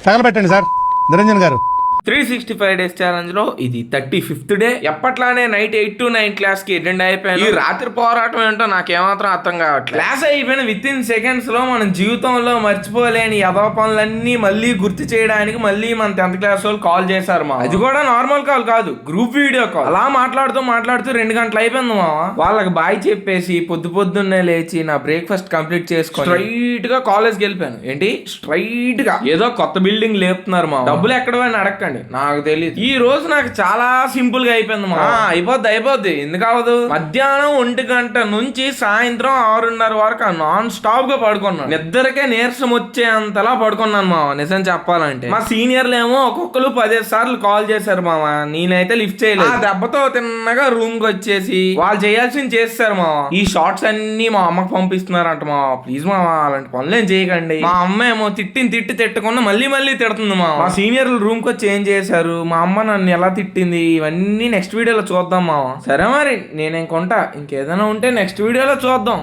తగలబెట్టండి sir Niranjan గారు. 365 days challenge లో ఇది 35th డే. ఎప్పట్లానే నైట్ 8 to 9 క్లాస్ కి అటెండ్ అయిపోయాను. ఈ రాత్రి పోరాటం ఏంటో నాకేమాత్రం అర్థం కావట్లేదు. క్లాస్ అయిపోయిన విత్ ఇన్ సెకండ్స్ లో మన జీవితంలో మర్చిపోలేని యదవ పనులన్నీ మళ్ళీ గుర్తు చేయడానికి మళ్ళీ మన 10th క్లాస్ వాళ్ళు కాల్ చేశారు మా. అది కూడా నార్మల్ కాల్ కాదు, గ్రూప్ వీడియో కాల్. అలా మాట్లాడుతూ 2 గంటలు అయిపోయింది మా. వాళ్ళకి బాయ్ చెప్పేసి పొద్దున్నే లేచి నా బ్రేక్ఫాస్ట్ కంప్లీట్ చేసుకొని స్ట్రైట్ గా కాలేజ్ కి వెళ్ళిపోయాను. ఏంటి స్ట్రైట్ గా ఏదో కొత్త బిల్డింగ్ లేపుతున్నారు మా. డబ్బులు ఎక్కడ అడగండి, నాకు తెలియదు. ఈ రోజు నాకు చాలా సింపుల్ గా అయిపోయింది మా. అయిపోద్ది ఎందుకు అవ్వదు. మధ్యాహ్నం 1 గంట నుంచి సాయంత్రం 6:30 వరకు నాన్ స్టాప్ గా పడుకున్నాను. నిద్రకే నీరసం వచ్చేంతలా పడుకున్నాను మా. నిజం చెప్పాలంటే మా సీనియర్లు ఏమో ఒక్కొక్కరు 15 సార్లు కాల్ చేశారు మామ. నేనైతే లిఫ్ట్ చేయలేదు. ఆ దెబ్బతో తిన్నగా రూమ్ కి వచ్చేసి వాళ్ళు చేయాల్సింది చేస్తారు మా. ఈ షార్ట్స్ అన్ని మా అమ్మకి పంపిస్తున్నారంట మా. ప్లీజ్ మా అలాంటి పనులు ఏం చేయకండి. మా అమ్మ ఏమో తిట్టకుండా మళ్ళీ తిడుతుంది మా. మా సీనియర్లు రూమ్ కి వచ్చి ఏం చేశారు, మా అమ్మ నన్ను ఎలా తిట్టింది, ఇవన్నీ నెక్స్ట్ వీడియోలో చూద్దాం మామ. సరే మరి నేనేం కొంటా, ఇంకేదైనా ఉంటే నెక్స్ట్ వీడియోలో చూద్దాం.